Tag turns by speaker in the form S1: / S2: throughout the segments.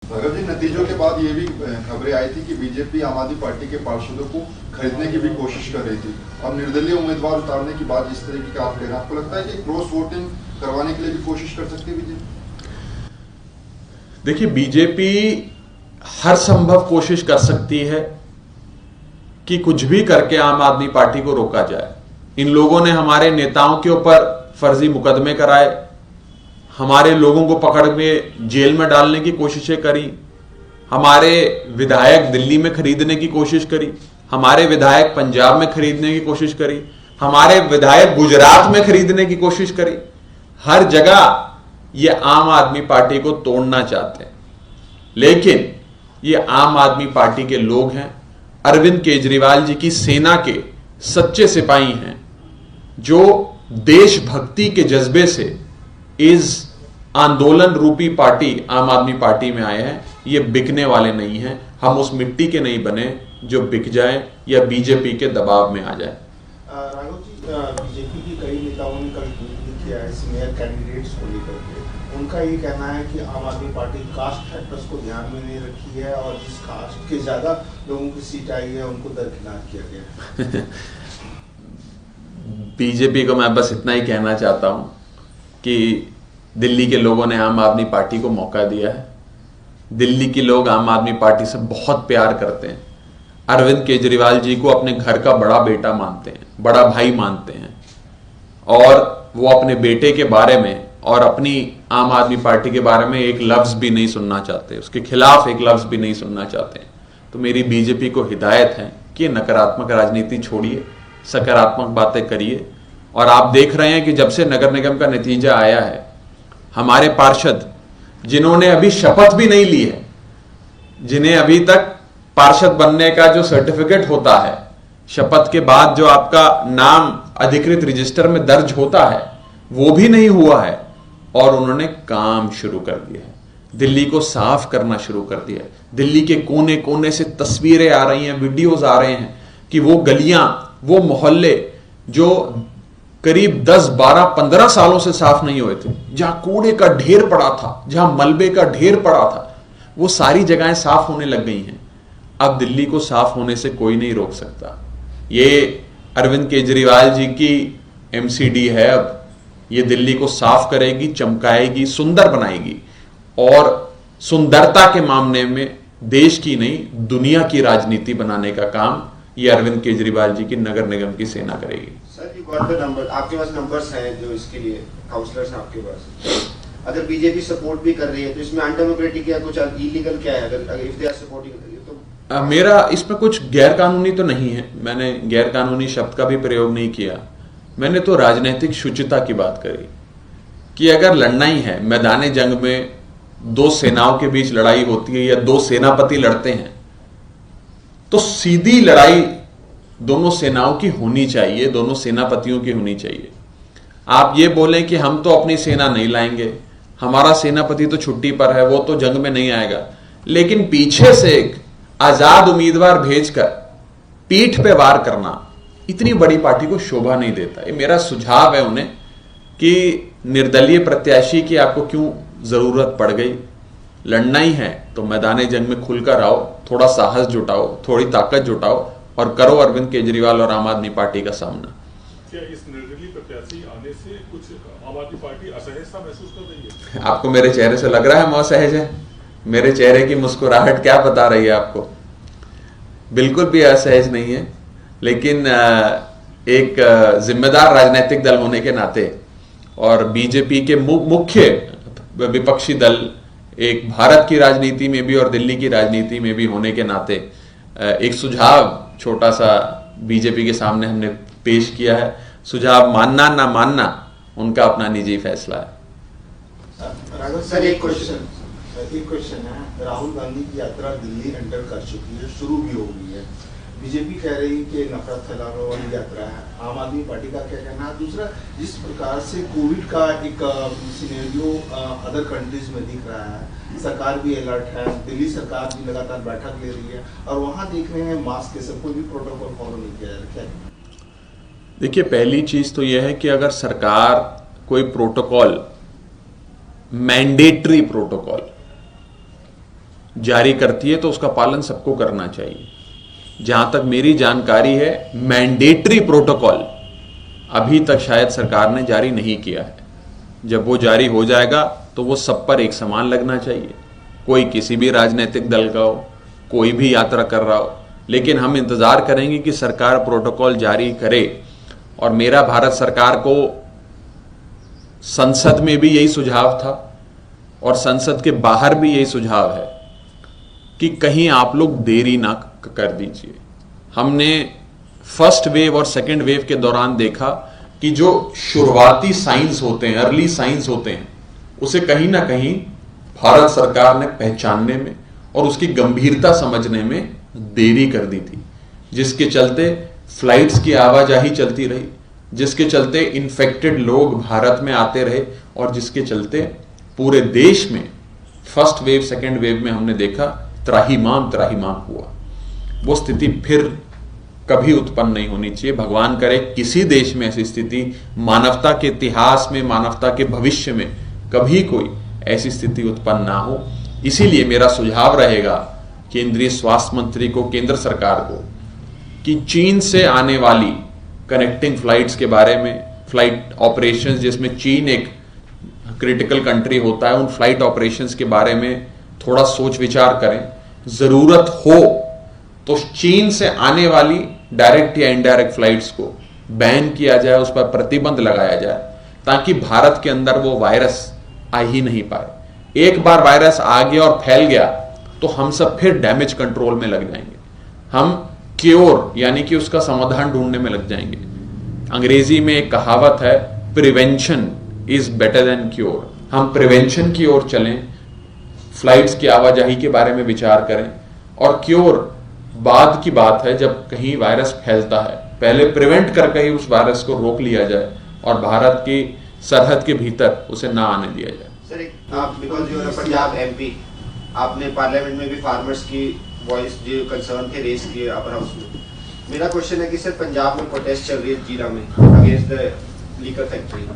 S1: भगत जी, नतीजों के बाद ये भी खबरें आई थी कि बीजेपी आम आदमी पार्टी के पार्षदों को खरीदने की भी कोशिश कर रही थी। अब निर्दलीय उम्मीदवार उतारने की बात इस तरीके का आप कह रहे हैं, आपको लगता है कि क्रॉस वोटिंग करवाने के लिए भी कोशिश कर सकती है बीजेपी?
S2: देखिए, बीजेपी हर संभव कोशिश कर सकती है कि कुछ भी करके आम आदमी पार्टी को रोका जाए। इन लोगों ने हमारे नेताओं के ऊपर फर्जी मुकदमे कराए, हमारे लोगों को पकड़ के जेल में डालने की कोशिशें करी, हमारे विधायक दिल्ली में खरीदने की कोशिश करी, हमारे विधायक पंजाब में खरीदने की कोशिश करी, हमारे विधायक गुजरात में खरीदने की कोशिश करी। हर जगह ये आम आदमी पार्टी को तोड़ना चाहते हैं, लेकिन ये आम आदमी पार्टी के लोग हैं, अरविंद केजरीवाल जी की सेना के सच्चे सिपाही हैं, जो देशभक्ति के जज्बे से इस आंदोलन रूपी पार्टी आम आदमी पार्टी में आए हैं। ये बिकने वाले नहीं हैं। हम उस मिट्टी के नहीं बने जो बिक जाए या बीजेपी के दबाव में आ जाए।
S3: राघव जी, बीजेपी की कई नेताओं ने कल ट्वीट किया है मेयर कैंडिडेट्स को लेकर के। उनका ये कहना है कि आम आदमी पार्टी कास्ट फैक्टर्स को ध्यान में नहीं रखी है और जिस कास्ट के ज्यादा लोगों की सीट आई है उनको दरकिनार किया गया है।
S2: बीजेपी को मैं बस इतना ही कहना चाहता हूं कि दिल्ली के लोगों ने आम आदमी पार्टी को मौका दिया है। दिल्ली के लोग आम आदमी पार्टी से बहुत प्यार करते हैं। अरविंद केजरीवाल जी को अपने घर का बड़ा बेटा मानते हैं, बड़ा भाई मानते हैं, और वो अपने बेटे के बारे में और अपनी आम आदमी पार्टी के बारे में एक लफ्ज भी नहीं सुनना चाहते, उसके खिलाफ एक लफ्ज भी नहीं सुनना चाहते। तो मेरी बीजेपी को हिदायत है कि नकारात्मक राजनीति छोड़िए, सकारात्मक बातें करिए। और आप देख रहे हैं कि जब से नगर निगम का नतीजा आया है, हमारे पार्षद जिन्होंने अभी शपथ भी नहीं ली है, जिन्हें अभी तक पार्षद बनने का जो सर्टिफिकेट होता है, शपथ के बाद जो आपका नाम अधिकृत रजिस्टर में दर्ज होता है, वो भी नहीं हुआ है, और उन्होंने काम शुरू कर दिया है। दिल्ली को साफ करना शुरू कर दिया है। दिल्ली के कोने कोने से तस्वीरें आ रही हैं, वीडियोस आ रहे हैं कि वो गलियां, वो मोहल्ले जो करीब 10, 12, 15 सालों से साफ नहीं हुए थे, जहां कूड़े का ढेर पड़ा था, जहां मलबे का ढेर पड़ा था, वो सारी जगहें साफ होने लग गई हैं। अब दिल्ली को साफ होने से कोई नहीं रोक सकता। ये अरविंद केजरीवाल जी की एमसीडी है। अब ये दिल्ली को साफ करेगी, चमकाएगी, सुंदर बनाएगी, और सुंदरता के मामले में देश की नहीं दुनिया की राजनीति बनाने का काम ये अरविंद केजरीवाल जी की नगर निगम की सेना करेगी।
S3: Sir, you got the number, आपके पास नंबर्स हैं जो इसके लिए काउंसलर्स हैं आपके पास। अगर बीजेपी सपोर्ट भी कर रही है तो इसमें अनडेमोक्रेटिक या कुछ इलीगल क्या है? अगर इफ दे आर सपोर्टिंग तो
S2: मेरा इसमें कुछ गैर कानूनी तो नहीं है। मैंने गैर कानूनी शब्द का भी प्रयोग नहीं किया। मैंने तो राजनीतिक शुचिता की बात करी कि अगर लड़ना ही है, मैदान जंग में दो सेनाओं के बीच लड़ाई होती है या दो सेनापति लड़ते हैं, तो सीधी लड़ाई दोनों सेनाओं की होनी चाहिए, दोनों सेनापतियों की होनी चाहिए। आप ये बोलें कि हम तो अपनी सेना नहीं लाएंगे, हमारा सेनापति तो छुट्टी पर है, वो तो जंग में नहीं आएगा, लेकिन पीछे से एक आजाद उम्मीदवार भेजकर पीठ पे वार करना इतनी बड़ी पार्टी को शोभा नहीं देता। ये मेरा सुझाव है उन्हें कि निर्दलीय प्रत्याशी की आपको क्यों जरूरत पड़ गई। लड़ना ही है तो मैदान जंग में खुलकर आओ, थोड़ा साहस जुटाओ, थोड़ी ताकत जुटाओ और करो अरविंद केजरीवाल और आम आदमी पार्टी का सामना।
S4: क्या इस निर्दलीय प्रत्याशी आने से कुछ आम आदमी पार्टी असहजता महसूस कर रही है?
S2: आपको मेरे चेहरे से लग रहा है मैं असहज है? मेरे चेहरे की मुस्कुराहट क्या बता रही है आपको? बिल्कुल भी असहज नहीं है, लेकिन एक जिम्मेदार राजनीतिक दल होने के नाते और बीजेपी के मुख्य विपक्षी दल एक भारत की राजनीति में भी और दिल्ली की राजनीति में भी होने के नाते एक सुझाव छोटा सा बीजेपी के सामने हमने पेश किया है। सुझाव मानना ना मानना उनका अपना निजी फैसला है।
S3: राघव सर, एक क्वेश्चन है। राहुल गांधी की यात्रा दिल्ली एंटर कर चुकी है, शुरू भी हो गई है। बीजेपी कह रही है कि नफरत फैलाने वाली यात्रा है। आम आदमी पार्टी का क्या कहना है? दूसरा, जिस प्रकार से कोविड का एक सिनेरियो अदर कंट्रीज में दिख रहा है, सरकार भी अलर्ट है, दिल्ली सरकार भी लगातार बैठक ले रही है और वहां देख रहे हैं मास्क के सब कोई भी प्रोटोकॉल फॉलो नहीं किया जा रहा है।
S2: देखिए, पहली चीज तो यह है कि अगर सरकार कोई प्रोटोकॉल, मैंडेटरी प्रोटोकॉल जारी करती है तो उसका पालन सबको करना चाहिए। जहां तक मेरी जानकारी है, मैंडेटरी प्रोटोकॉल अभी तक शायद सरकार ने जारी नहीं किया है। जब वो जारी हो जाएगा तो वो सब पर एक समान लगना चाहिए, कोई किसी भी राजनीतिक दल का हो, कोई भी यात्रा कर रहा हो। लेकिन हम इंतजार करेंगे कि सरकार प्रोटोकॉल जारी करे। और मेरा भारत सरकार को संसद में भी यही सुझाव था और संसद के बाहर भी यही सुझाव है कि कहीं आप लोग देरी ना कर दीजिए। हमने फर्स्ट वेव और सेकेंड वेव के दौरान देखा कि जो शुरुआती साइंस होते हैं, अर्ली साइंस होते हैं, उसे कहीं ना कहीं भारत सरकार ने पहचानने में और उसकी गंभीरता समझने में देरी कर दी थी, जिसके चलते फ्लाइट्स की आवाजाही चलती रही, जिसके चलते इन्फेक्टेड लोग भारत में आते रहे और जिसके चलते पूरे देश में फर्स्ट वेव सेकेंड वेव में हमने देखा त्राहिमाम हुआ। वो स्थिति फिर कभी उत्पन्न नहीं होनी चाहिए। भगवान करे किसी देश में ऐसी स्थिति, मानवता के इतिहास में, मानवता के भविष्य में कभी कोई ऐसी स्थिति उत्पन्न ना हो। इसीलिए मेरा सुझाव रहेगा केंद्रीय स्वास्थ्य मंत्री को, केंद्र सरकार को, कि चीन से आने वाली कनेक्टिंग फ्लाइट्स के बारे में, फ्लाइट ऑपरेशंस जिसमें चीन एक क्रिटिकल कंट्री होता है, उन फ्लाइट ऑपरेशंस के बारे में थोड़ा सोच विचार करें। जरूरत हो तो चीन से आने वाली डायरेक्ट या इनडायरेक्ट फ्लाइट्स को बैन किया जाए, उस पर प्रतिबंध लगाया जाए, ताकि भारत के अंदर वो वायरस आ ही नहीं पाए। एक बार वायरस आ गया और फैल गया तो हम सब फिर डैमेज कंट्रोल में लग जाएंगे, हम क्योर यानी कि उसका समाधान ढूंढने में लग जाएंगे। अंग्रेजी में एक कहावत है, prevention is better than cure. हम प्रिवेंशन की ओर चलें, फ्लाइट्स की आवाजाही के बारे में विचार करें, और क्योर बाद की बात है जब कहीं वायरस फैलता है। पहले प्रिवेंट करके ही उस वायरस को रोक लिया जाए और भारत की सरहद के भीतर उसे ना आने दिया जाए।
S5: सर, आप because you are Punjab MP, आपने पार्लियामेंट में भी फार्मर्स की वॉइस जो कंसर्न थे रेस किए अपर हाउस में। मेरा क्वेश्चन है कि सर पंजाब में प्रोटेस्ट चल रही है जीरा में अगेंस्ट द लीकर फैक्ट्री।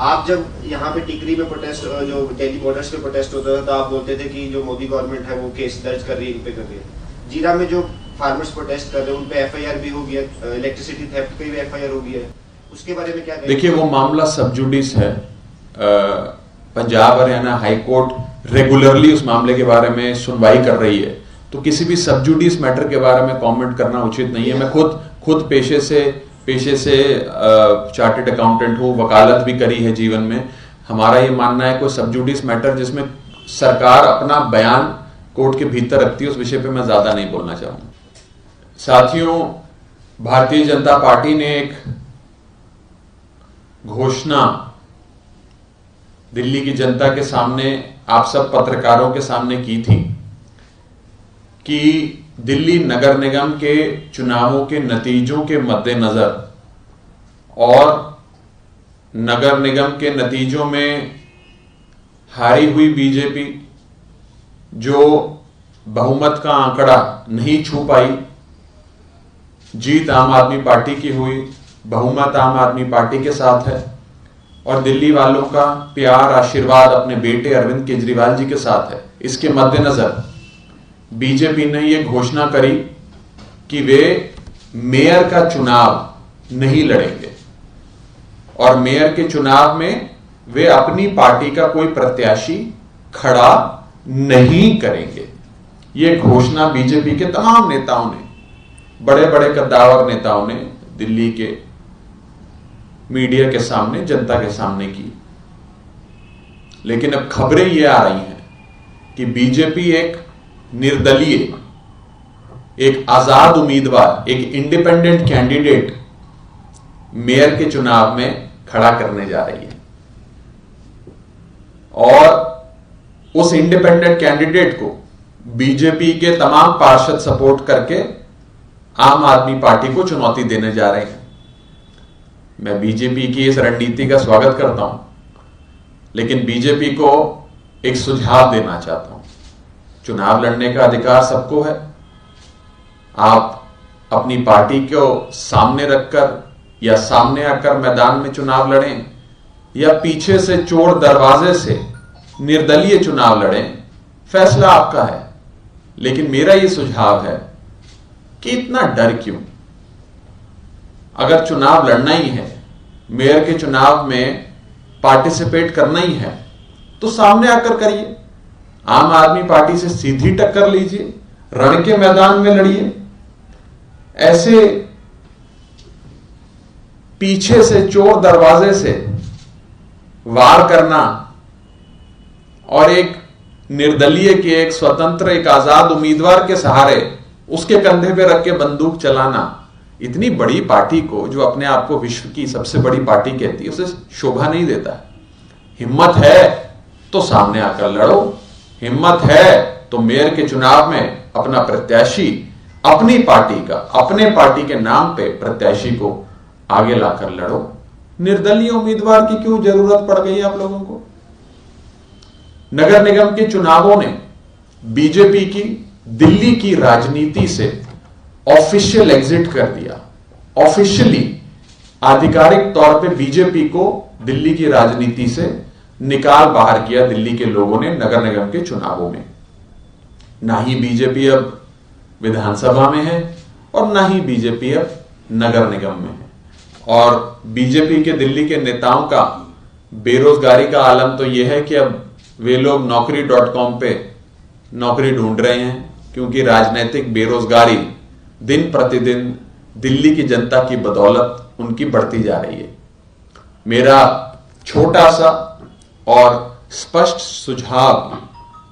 S5: आप जब यहाँ पे टिकरी में प्रोटेस्ट, जो दिल्ली बॉर्डर्स पे प्रोटेस्ट होता था, तो आप बोलते थे कि जो मोदी गवर्नमेंट है वो केस दर्ज कर रही है, इन पे कर रही है। जीरा में जो फार्मर्स प्रोटेस्ट कर रहे हैं उन पे एफआईआर भी हो गया, इलेक्ट्रिसिटी थेफ्ट पे भी एफआईआर हो गया है, उसके बारे में क्या कहेंगे?
S2: देखिए, वो मामला सब जुडिस है। Punjab Haryana high court regularly उस मामले के बारे में सुनवाई कर रही है, तो किसी भी सब जुडिस मैटर के बारे में कमेंट करना उचित नहीं है। मैं खुद पेशे से चार्टर्ड अकाउंटेंट हूँ, वकालत भी करी है जीवन में। हमारा ये मानना है कोई सब जुडिस मैटर जिसमें सरकार अपना बयान कोर्ट के भीतर रखती है, उस विषय पे मैं ज्यादा नहीं बोलना चाहूंगा। साथियों, भारतीय जनता पार्टी ने एक घोषणा दिल्ली की जनता के सामने, आप सब पत्रकारों के सामने की थी कि दिल्ली नगर निगम के चुनावों के नतीजों के मद्देनजर और नगर निगम के नतीजों में हारी हुई बीजेपी जो बहुमत का आंकड़ा नहीं छू पाई, जीत आम आदमी पार्टी की हुई, बहुमत आम आदमी पार्टी के साथ है, और दिल्ली वालों का प्यार आशीर्वाद अपने बेटे अरविंद केजरीवाल जी के साथ है। इसके मद्देनजर बीजेपी ने यह घोषणा करी कि वे मेयर का चुनाव नहीं लड़ेंगे और मेयर के चुनाव में वे अपनी पार्टी का कोई प्रत्याशी खड़ा नहीं करेंगे। यह घोषणा बीजेपी के तमाम नेताओं ने, बड़े बड़े कद्दावर नेताओं ने दिल्ली के मीडिया के सामने, जनता के सामने की। लेकिन अब खबरें यह आ रही हैं कि बीजेपी एक निर्दलीय, एक आजाद उम्मीदवार, एक इंडिपेंडेंट कैंडिडेट मेयर के चुनाव में खड़ा करने जा रही है, और उस इंडिपेंडेंट कैंडिडेट को बीजेपी के तमाम पार्षद सपोर्ट करके आम आदमी पार्टी को चुनौती देने जा रहे हैं। मैं बीजेपी की इस रणनीति का स्वागत करता हूं, लेकिन बीजेपी को एक सुझाव देना चाहता हूं। चुनाव लड़ने का अधिकार सबको है। आप अपनी पार्टी को सामने रखकर या सामने आकर मैदान में चुनाव लड़ें, या पीछे से चोर दरवाजे से निर्दलीय चुनाव लड़ें, फैसला आपका है। लेकिन मेरा यह सुझाव है कि इतना डर क्यों? अगर चुनाव लड़ना ही है, मेयर के चुनाव में पार्टिसिपेट करना ही है, तो सामने आकर करिए। आम आदमी पार्टी से सीधी टक्कर लीजिए, रण के मैदान में लड़िए। ऐसे पीछे से चोर दरवाजे से वार करना और एक निर्दलीय के, एक स्वतंत्र, एक आजाद उम्मीदवार के सहारे उसके कंधे पे रख के बंदूक चलाना, इतनी बड़ी पार्टी को, जो अपने आप को विश्व की सबसे बड़ी पार्टी कहती है, उसे शोभा नहीं देता है। हिम्मत है तो सामने आकर लड़ो, हिम्मत है तो मेयर के चुनाव में अपना प्रत्याशी, अपनी पार्टी का, अपने पार्टी के नाम पे प्रत्याशी को आगे लाकर लड़ो। निर्दलीय उम्मीदवार की क्यों जरूरत पड़ गई आप लोगों को? नगर निगम के चुनावों ने बीजेपी की दिल्ली की राजनीति से ऑफिशियल एग्जिट कर दिया। ऑफिशियली, आधिकारिक तौर पे बीजेपी को दिल्ली की राजनीति से निकाल बाहर किया दिल्ली के लोगों ने नगर निगम के चुनावों में। ना ही बीजेपी अब विधानसभा में है और ना ही बीजेपी अब नगर निगम में है। और बीजेपी के दिल्ली के नेताओं का बेरोजगारी का आलम तो यह है कि अब वे लोग naukri.com पे नौकरी ढूंढ रहे हैं, क्योंकि राजनीतिक बेरोजगारी दिन प्रतिदिन दिल्ली की जनता की बदौलत उनकी बढ़ती जा रही है। मेरा छोटा सा और स्पष्ट सुझाव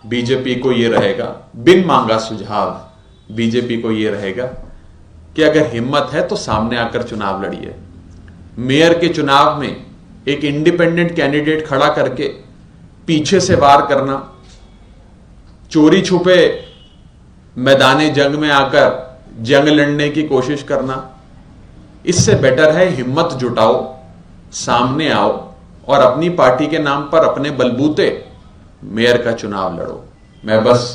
S2: बीजेपी को यह रहेगा, बिन मांगा सुझाव बीजेपी को यह रहेगा कि अगर हिम्मत है तो सामने आकर चुनाव लड़िए। मेयर के चुनाव में एक इंडिपेंडेंट कैंडिडेट खड़ा करके पीछे से वार करना, चोरी छुपे मैदाने जंग में आकर जंग लड़ने की कोशिश करना, इससे बेटर है हिम्मत जुटाओ, सामने आओ और अपनी पार्टी के नाम पर अपने बलबूते मेयर का चुनाव लड़ो। मैं बस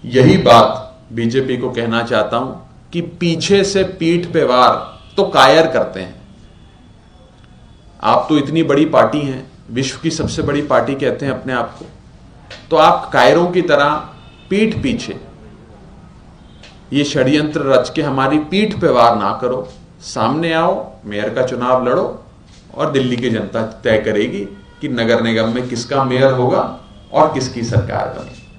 S2: यही बात बीजेपी को कहना चाहता हूं कि पीछे से पीठ पे वार तो कायर करते हैं। आप तो इतनी बड़ी पार्टी हैं, विश्व की सबसे बड़ी पार्टी कहते हैं अपने आप को, तो आप कायरों की तरह पीठ पीछे ये षड्यंत्र रच के हमारी पीठ पे वार ना करो। सामने आओ, मेयर का चुनाव लड़ो और दिल्ली की जनता तय करेगी कि नगर निगम में किसका मेयर होगा और किसकी सरकार बनेगी।